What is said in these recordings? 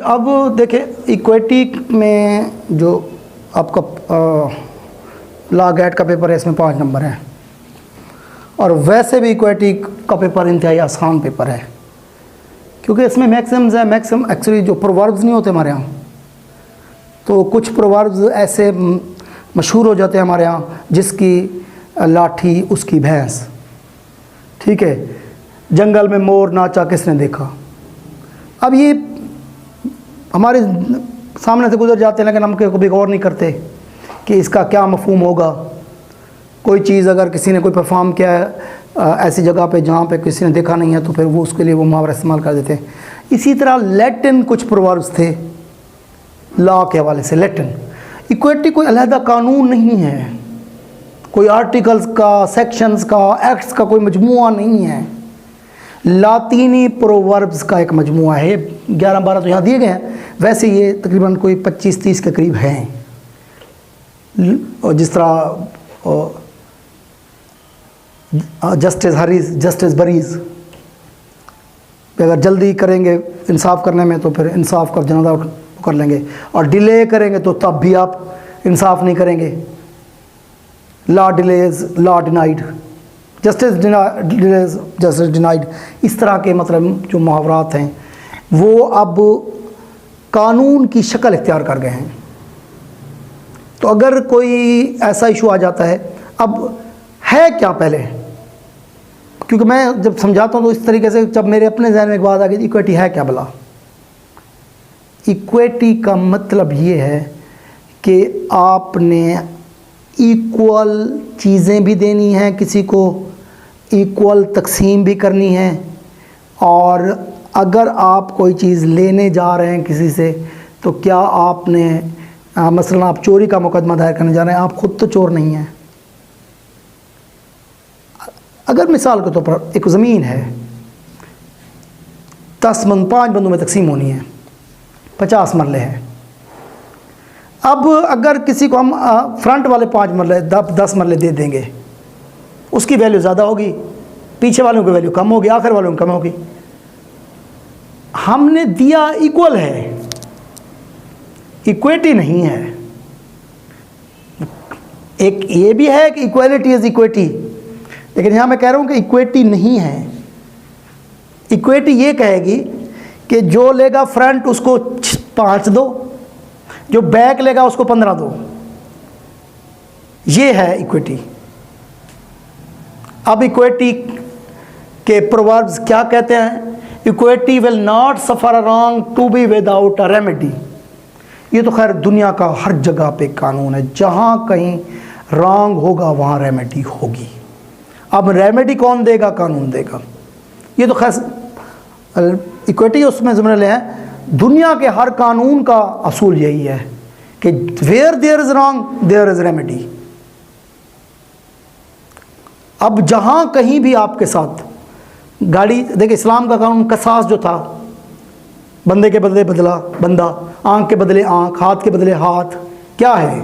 अब देखिए इक्विटी में जो आपका लॉ गेट का पेपर है, इसमें 5 नंबर हैं, और वैसे भी इक्विटी का पेपर इंतहाई आसान पेपर है, क्योंकि इसमें मैक्सिमम्स है। मैक्सिमम एक्चुअली जो प्रोवर्ब्स नहीं होते हमारे यहाँ, तो कुछ प्रोवर्ब्स ऐसे मशहूर हो जाते हैं हमारे यहाँ, जिसकी लाठी उसकी भैंस, ठीक है। जंगल में मोर नाचा किसने देखा। अब ये हमारे सामने से गुजर जाते हैं, लेकिन हम कभी गौर नहीं करते कि इसका क्या मफहूम होगा। कोई चीज़ अगर किसी ने कोई परफॉर्म किया है ऐसी जगह पे जहाँ पे किसी ने देखा नहीं है, तो फिर वो उसके लिए वो मुहावरा इस्तेमाल कर देते हैं। इसी तरह लैटिन कुछ प्रोवर्ब्स थे लॉ के हवाले से। लैटिन इक्विटी कोई अलहदा कानून नहीं है, कोई आर्टिकल्स का, सेक्शंस का, एक्ट्स का कोई मजमुआ नहीं है। लातीनी प्रोवर्ब्स का एक मजमुआ है। 11-12 तो यहाँ दिए गए हैं, वैसे ये तकरीबन कोई 25-30 के करीब हैं। और जिस तरह जस्टिस हरीज जस्टिस बरीज, अगर जल्दी करेंगे इंसाफ करने में तो फिर इंसाफ का जनाजा कर लेंगे, और डिले करेंगे तो तब भी आप इंसाफ नहीं करेंगे। Law delays law denied, justice delays justice denied. इस तरह के मतलब जो मुहावरात हैं वो अब कानून की शक्ल इख्तियार कर गए हैं। तो अगर कोई ऐसा इशू आ जाता है, अब है क्या पहले, क्योंकि मैं जब समझाता हूँ तो इस तरीके से, जब मेरे अपने जहन में एक बात आ गई, इक्विटी है क्या भला। इक्विटी का मतलब ये है कि आपने इक्वल चीज़ें भी देनी हैं किसी को, इक्वल तकसीम भी करनी है, और अगर आप कोई चीज़ लेने जा रहे हैं किसी से, तो क्या आपने मसलन आप चोरी का मुकदमा दायर करने जा रहे हैं, आप ख़ुद तो चोर नहीं हैं। अगर मिसाल के तौर पर एक ज़मीन है, 5 बंदों में तकसीम होनी है, 50 मरले हैं। अब अगर किसी को हम फ्रंट वाले 5 मरले 10 मरले दे देंगे, उसकी वैल्यू ज़्यादा होगी, पीछे वालों की वैल्यू कम होगी, आखिर वालों की कम होगी। हमने दिया इक्वल है, इक्विटी नहीं है। एक ये भी है कि इक्वलिटी इज इक्विटी, लेकिन यहाँ मैं कह रहा हूँ कि इक्विटी नहीं है। इक्विटी ये कहेगी कि जो लेगा फ्रंट उसको 5 दो, जो बैक लेगा उसको 15 दो। ये है इक्विटी। अब इक्विटी के प्रोवर्ब्स क्या कहते हैं? Equity will not suffer wrong to be without a remedy. ये तो खैर दुनिया का हर जगह पे कानून है, जहाँ कहीं रॉन्ग होगा वहाँ रेमेडी होगी। अब रेमेडी कौन देगा? कानून देगा। ये तो खैर इक्विटी उसमें ज़िम्मेदार है। दुनिया के हर कानून का असूल यही है कि where there is wrong there is remedy. अब जहाँ कहीं भी आपके साथ गाड़ी, देखिए इस्लाम का कानून कसास जो था, बंदे के बदले बदला बंदा, आँख के बदले आँख, हाथ के बदले हाथ, क्या है?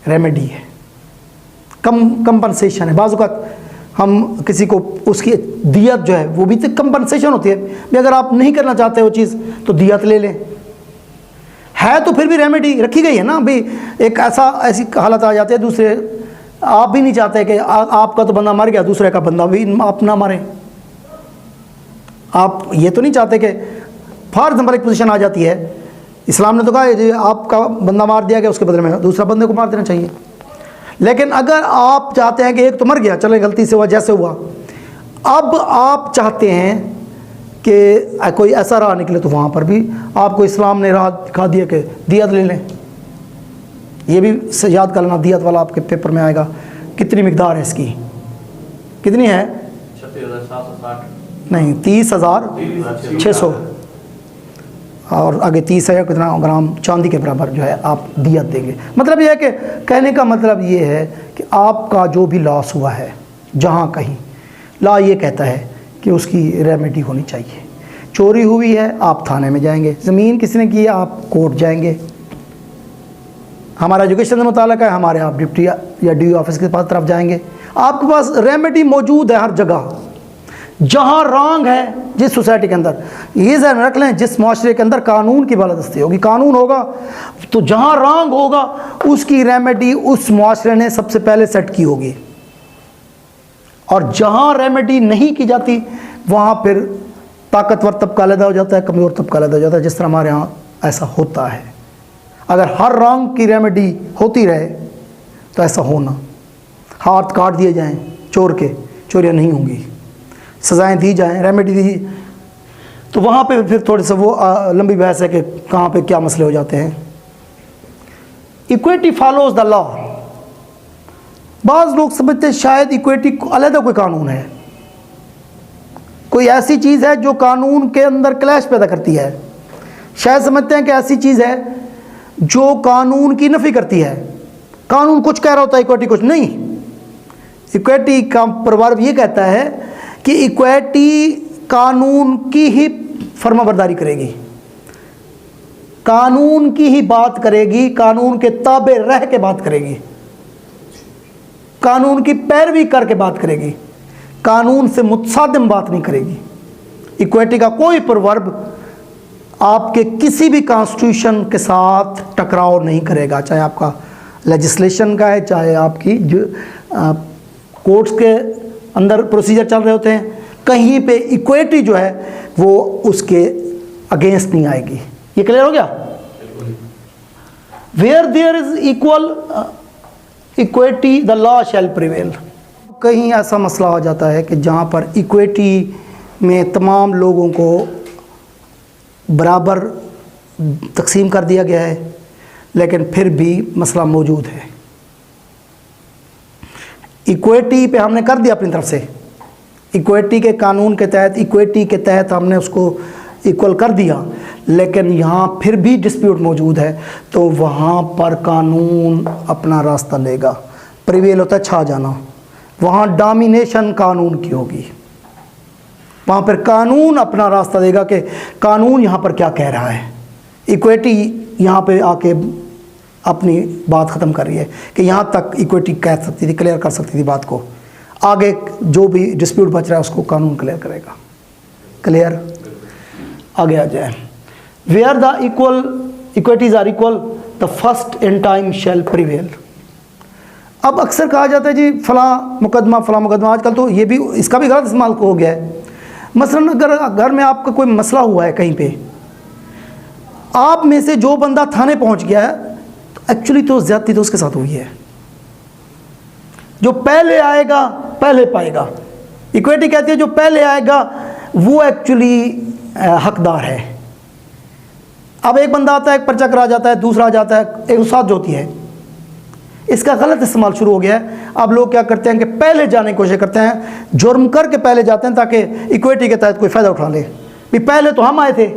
रेमेडी है, कंपनसेशन है। बाज़ औक़ात हम किसी को उसकी दियत जो है वो भी तो कंपनसेशन होती है भी, अगर आप नहीं करना चाहते वो चीज़ तो दियत ले लें, है तो फिर भी रेमेडी रखी गई है ना भी। एक ऐसी हालत आ जाती है, दूसरे आप भी नहीं चाहते कि आपका तो बंदा मर गया, दूसरे का बंदा भी आप ना मारे। आप ये तो नहीं चाहते कि फॉर एग्जाम्पल एक पोजीशन आ जाती है, इस्लाम ने तो कहा है आपका बंदा मार दिया गया, उसके बदले में दूसरा बंदे को मार देना चाहिए। लेकिन अगर आप चाहते हैं कि एक तो मर गया, चले गलती से हुआ जैसे हुआ, अब आप चाहते हैं कि कोई ऐसा राह निकले, तो वहाँ पर भी आपको इस्लाम ने राह दिखा दिया कि दियत ले लें। ये भी याद कर लेना, दियत वाला आपके पेपर में आएगा। कितनी मिकदार है इसकी? कितनी है? 36,760 नहीं, 30,600 और आगे 30,000 कितना ग्राम चांदी के बराबर जो है आप दियत देंगे। मतलब यह है कि कहने का मतलब ये है कि आपका जो भी लॉस हुआ है, जहाँ कहीं लॉ ये कहता है कि उसकी रेमेडी होनी चाहिए। चोरी हुई है, आप थाने में जाएंगे। ज़मीन किसी ने की है, आप कोर्ट जाएंगे। हमारा एजुकेशन से मुताल्लिक़ है, हमारे आप डिप्टी या डी ऑफिस के पास तरफ जाएंगे, आपके पास रेमेडी मौजूद है हर जगह। जहाँ रॉन्ग है जिस सोसाइटी के अंदर, ये ज़हन में रख लें, जिस माशरे के अंदर कानून की बालादस्ती होगी, कानून होगा तो जहाँ रॉन्ग होगा उसकी रेमेडी उस माशरे ने सबसे पहले सेट की होगी, और जहाँ रेमेडी नहीं की जाती वहाँ फिर ताकतवर तबका अलग हो जाता है, कमज़ोर तबका अलग हो जाता है, जिस तरह हमारे यहाँ ऐसा होता है। अगर हर रॉन्ग की रेमेडी होती रहे तो ऐसा होना, हाथ काट दिए जाएं चोर के, चोरियाँ नहीं होंगी, सज़ाएं दी जाएं, रेमेडी दी, तो वहाँ पे फिर थोड़ी सा वो लंबी बहस है कि कहाँ पे क्या मसले हो जाते हैं। Equity follows the law. बाज़ लोग समझते हैं शायद इक्विटी अलग कोई कानून है, कोई ऐसी चीज़ है जो कानून के अंदर क्लैश पैदा करती है। शायद समझते हैं कि ऐसी चीज़ है जो कानून की नफ़ी करती है, कानून कुछ कह रहा होता है, इक्विटी कुछ नहीं। इक्विटी का प्रवर्ब ये कहता है कि इक्विटी कानून की ही फर्माबरदारी करेगी, कानून की ही बात करेगी, कानून के ताबे रह के बात करेगी, कानून की पैरवी करके बात करेगी, कानून से मुत्सादिम बात नहीं करेगी। इक्विटी का कोई प्रवर्ब आपके किसी भी कॉन्स्टिट्यूशन के साथ टकराव नहीं करेगा, चाहे आपका लेजिस्लेशन का है, चाहे आपकी जो कोर्ट्स के अंदर प्रोसीजर चल रहे होते हैं, कहीं पे इक्विटी जो है वो उसके अगेंस्ट नहीं आएगी। ये क्लियर हो गया? Where there is equal equity the law shall prevail. कहीं ऐसा मसला हो जाता है कि जहाँ पर इक्विटी में तमाम लोगों को बराबर तकसीम कर दिया गया है, लेकिन फिर भी मसला मौजूद है। इक्विटी पे हमने कर दिया अपनी तरफ से, इक्विटी के कानून के तहत, इक्विटी के तहत हमने उसको इक्वल कर दिया, लेकिन यहाँ फिर भी डिस्प्यूट मौजूद है, तो वहाँ पर कानून अपना रास्ता लेगा। प्रिवेल होता है छा जाना, वहाँ डोमिनेशन कानून की होगी, वहाँ पर कानून अपना रास्ता देगा कि कानून यहाँ पर क्या कह रहा है। इक्विटी यहाँ पे आके अपनी बात ख़त्म कर रही है कि यहाँ तक इक्विटी कह सकती थी, क्लियर कर सकती थी बात को, आगे जो भी डिस्प्यूट बच रहा है उसको कानून क्लियर करेगा। क्लियर? आगे आ जाए। Where the equal equities are equal the first in time shall prevail. अब अक्सर कहा जाता है जी फ़लाँ मुकदमा, आजकल तो ये भी, इसका भी गलत इस्तेमाल हो गया है। मसलन अगर घर में आपका कोई मसला हुआ है कहीं पे, आप में से जो बंदा थाने पहुंच गया है, तो एक्चुअली तो ज़्यादती तो उसके साथ हुई है। जो पहले आएगा पहले पाएगा। इक्विटी कहती है जो पहले आएगा वो एक्चुअली हकदार है। अब एक बंदा आता है, एक पर्चा करा जाता है, दूसरा आ जाता है, एक साथ जो होती है, इसका गलत इस्तेमाल शुरू हो गया है। अब लोग क्या करते हैं कि पहले जाने की कोशिश करते हैं, जुर्म करके पहले जाते हैं ताकि इक्विटी के तहत कोई फ़ायदा उठा ले। भी पहले तो हम आए थे,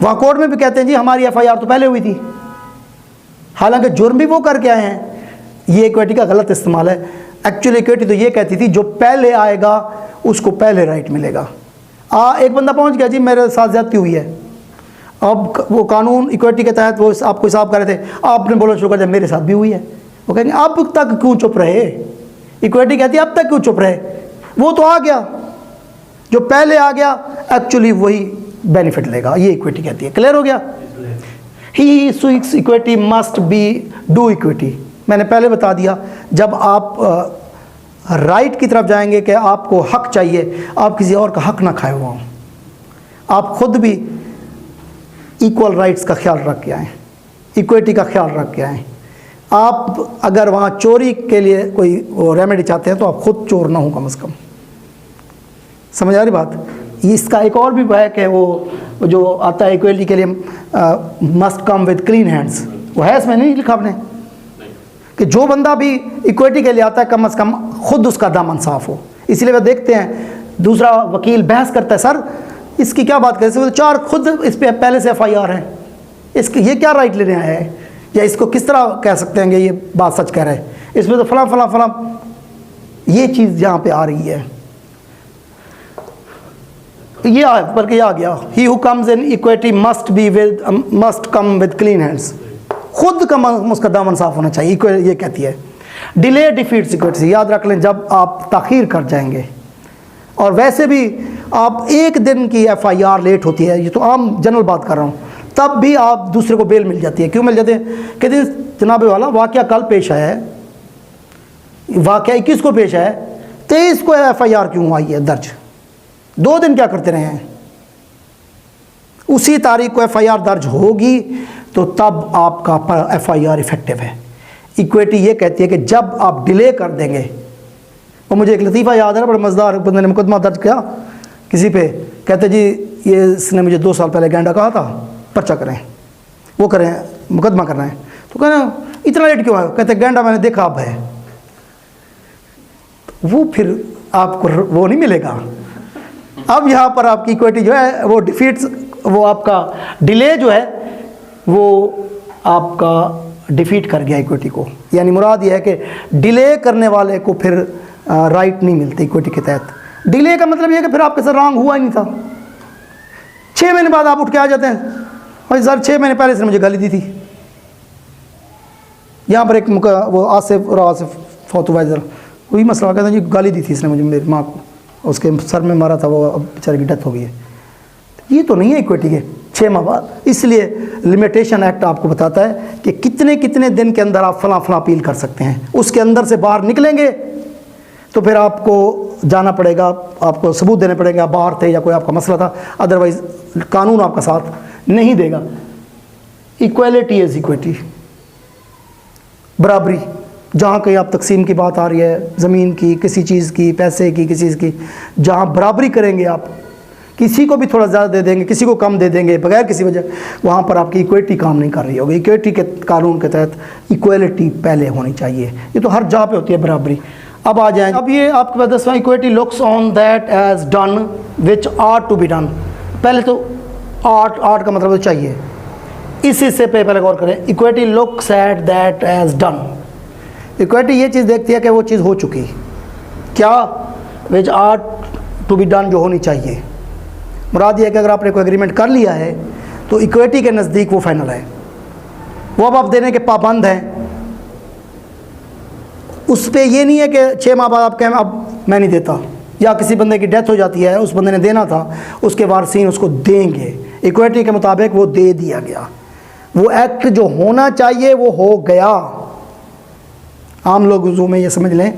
वहाँ कोर्ट में भी कहते हैं जी हमारी FIR तो पहले हुई थी, हालांकि जुर्म भी वो करके आए हैं। ये इक्विटी का गलत इस्तेमाल है। एक्चुअली इक्विटी तो ये कहती थी जो पहले आएगा उसको पहले राइट मिलेगा। एक बंदा पहुँच गया जी मेरे साथ ज़्यादती हुई है, अब वो कानून इक्विटी के तहत वो आपको हिसाब कर रहे थे, आपने बोलना शुरू कर दिया मेरे साथ भी हुई है, वो कहेंगे अब तक क्यों चुप रहे। इक्विटी कहती है अब तक क्यों चुप रहे, वो तो आ गया, जो पहले आ गया एक्चुअली वही बेनिफिट लेगा। ये इक्विटी कहती है। क्लियर हो गया? He seeks equity must be do equity. मैंने पहले बता दिया, जब आप राइट की तरफ जाएंगे कि आपको हक चाहिए, आप किसी और का हक ना खाए हुआ हो, आप खुद भी इक्वल राइट्स का ख्याल रख के आएँ, इक्विटी का ख्याल रख के आएँ। आप अगर वहाँ चोरी के लिए कोई रेमेडी चाहते हैं तो आप खुद चोर ना हो कम से कम। समझ आ रही बात? इसका एक और भी है कि वो जो आता है इक्विटी के लिए must come with clean hands, वो है इसमें नहीं लिखा आपने कि जो बंदा भी इक्विटी के लिए आता है कम से कम खुद उसका दामन साफ़ हो। इसलिए वह देखते हैं दूसरा वकील बहस करता है, सर इसकी क्या बात करें, चार खुद इस पर पहले से FIR है, इसके ये क्या राइट ले रहे हैं, या इसको किस तरह कह सकते हैं कि ये बात सच कह रहे हैं, इसमें तो फला फला फला, ये चीज़ यहाँ पे आ रही है। ये बल्कि आ गया, he who comes in equity must come with clean hands. खुद का उसका दामन साफ होना चाहिए, ये कहती है। डिले डिफीट्स इक्विटी, याद रख लें जब आप ताख़ीर कर जाएंगे, और वैसे भी आप एक दिन की FIR लेट होती है, ये तो आम जनरल बात कर रहा हूँ, तब भी आप दूसरे को बेल मिल जाती है। क्यों मिल जाते हैं? कहते हैं जनाब वाला वाक़या कल पेश आया है, वाक़या 21 को पेश आया है, 23 को FIR क्यों आई है दर्ज? 2 दिन क्या करते रहे हैं? उसी तारीख को FIR दर्ज होगी तो तब आपका FIR इफेक्टिव है। इक्विटी ये कहती है कि जब आप डिले कर देंगे, और मुझे एक लतीफ़ा याद है, बड़ा मज़ेदार, बंदे ने मुकदमा दर्ज किया किसी पे, कहते जी ये इसने मुझे 2 साल पहले गेंडा कहा था, पर्चा करें, वो करें, मुकदमा करना है। तो कहना इतना लेट क्यों है? कहते गेंडा मैंने देखा अब है। वो फिर आपको वो नहीं मिलेगा। अब यहाँ पर आपकी इक्विटी जो है वो डिफीट्स, वो आपका डिले जो है वो आपका डिफीट कर गया इक्विटी को। यानी मुराद ये है कि डिले करने वाले को फिर राइट नहीं मिलते इक्विटी के तहत। डिले का मतलब ये है कि फिर आपके साथ रॉन्ग हुआ ही नहीं था, 6 महीने बाद आप उठ के आ जाते हैं, और सर 6 महीने पहले इसने मुझे गाली दी थी। यहाँ पर एक वो आसिफ फौतवाइजर, वही मसला कहता है जी गाली दी थी इसने मुझे, मेरी माँ को, उसके सर में मारा था, वो अब बेचारे की डेथ हो गई है। ये तो नहीं है इक्विटी के 6 माह बाद। इसलिए लिमिटेशन एक्ट आपको बताता है कि कितने कितने दिन के अंदर आप फला अपील कर सकते हैं। उसके अंदर से बाहर निकलेंगे तो फिर आपको जाना पड़ेगा, आपको सबूत देने पड़ेंगे आप बाहर थे या कोई आपका मसला था, अदरवाइज कानून आपका साथ नहीं देगा। इक्वालिटी इज इक्विटी, बराबरी। जहाँ कहीं आप तकसीम की बात आ रही है, ज़मीन की, किसी चीज़ की, पैसे की, किसी चीज़ की, जहाँ बराबरी करेंगे आप, किसी को भी थोड़ा ज़्यादा दे देंगे, किसी को कम दे देंगे बगैर किसी वजह, वहाँ पर आपकी इक्विटी काम नहीं कर रही होगी। इक्विटी के कानून के तहत इक्वालिटी पहले होनी चाहिए। ये तो हर जगह पे होती है बराबरी। अब आ जाएँ, अब ये आपके पास 10वां, equity looks on that as done which are to be done. पहले तो आर्ट का मतलब तो चाहिए, इस हिस्से पे पहले गौर करें। Equity looks at that as done. Equity ये चीज़ देखती है कि वो चीज़ हो चुकी, क्या which are to be done, जो होनी चाहिए। मुराद ये है कि अगर आपने कोई एग्रीमेंट कर लिया है तो इक्विटी के नज़दीक वो फाइनल है, वो अब आप देने के पाबंद हैं। उस पर ये नहीं है कि 6 माह बाद आप कहें अब मैं नहीं देता, या किसी बंदे की डेथ हो जाती है, उस बंदे ने देना था, उसके वारसीन उसको देंगे। इक्विटी के मुताबिक वो दे दिया गया, वो एक्ट जो होना चाहिए वो हो गया। आम लोग उर्दू में ये समझ लें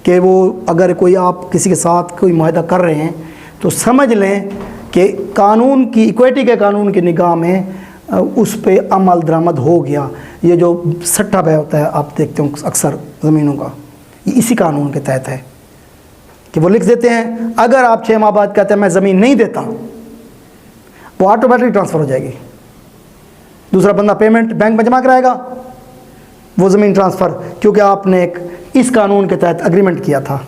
कि वो अगर कोई आप किसी के साथ कोई मुआहदा कर रहे हैं तो समझ लें कि कानून की, इक्विटी के कानून की निगाह में उस पे अमल दरामद हो गया। ये जो सट्टा पे होता है आप देखते हो अक्सर ज़मीनों का, ये इसी कानून के तहत है कि वो लिख देते हैं अगर आप 6 माह बाद कहते हैं मैं ज़मीन नहीं देता, वो ऑटोमेटिक ट्रांसफ़र हो जाएगी। दूसरा बंदा पेमेंट बैंक में जमा कराएगा, वो ज़मीन ट्रांसफ़र, क्योंकि आपने एक इस कानून के तहत एग्रीमेंट किया था।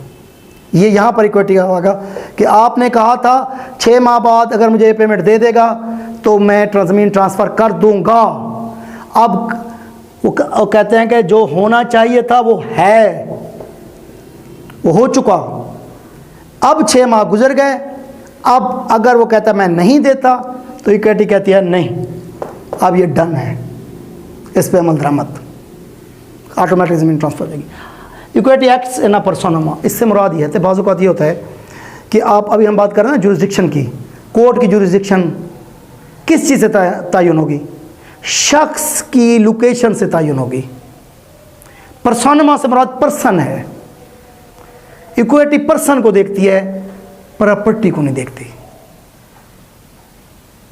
ये यहाँ पर इक्विटी का होगा कि आपने कहा था 6 माह बाद अगर मुझे ये पेमेंट दे देगा तो मैं ज़मीन ट्रांसफ़र कर दूँगा। अब वो कहते हैं कि जो होना चाहिए था वो है, वो हो चुका। अब 6 माह गुजर गए, अब अगर वो कहता है मैं नहीं देता तो इक्विटी कहती है नहीं, अब ये डन है, इस पर अमल दरामद, ऑटोमेटिक ज़मीन ट्रांसफ़र हो जाएगी। इक्विटी एक्ट्स इन अ पर्सोनम, इससे मुराद ये है, बाज़ औक़ात ये होता है कि आप, अभी हम बात कर रहे हैं ना जुरिसडिक्शन की, कोर्ट की जुरिसडिक्शन किस चीज़ से तयन होगी? शख्स की लोकेशन से तयन होगी। पर्सोनम से मुराद पर्सन है। इक्विटी पर्सन को देखती है, प्रॉपर्टी को नहीं देखती।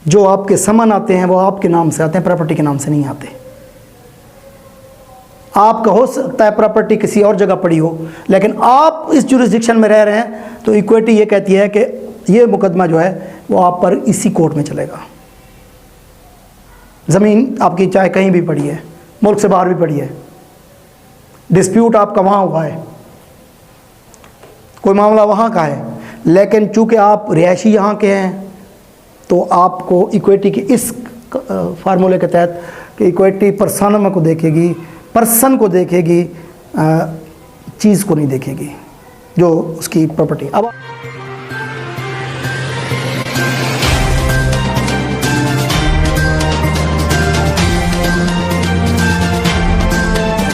जो आपके समन आते हैं वो आपके नाम से आते हैं, प्रॉपर्टी के नाम से नहीं आते। आपका हो सकता है प्रॉपर्टी किसी और जगह पड़ी हो, लेकिन आप इस जुरिसडिक्शन में रह रहे हैं तो इक्विटी ये कहती है कि ये मुकदमा जो है वो आप पर इसी कोर्ट में चलेगा। ज़मीन आपकी चाहे कहीं भी पड़ी है, मुल्क से बाहर भी पड़ी है, डिस्प्यूट आपका वहाँ हुआ है, कोई मामला वहाँ का है, लेकिन चूँकि आप रिहायशी यहाँ के हैं तो आपको इक्विटी के इस फार्मूले के तहत कि इक्विटी पर्सनम को देखेगी, पर्सन को देखेगी, चीज़ को नहीं देखेगी जो उसकी प्रॉपर्टी। अब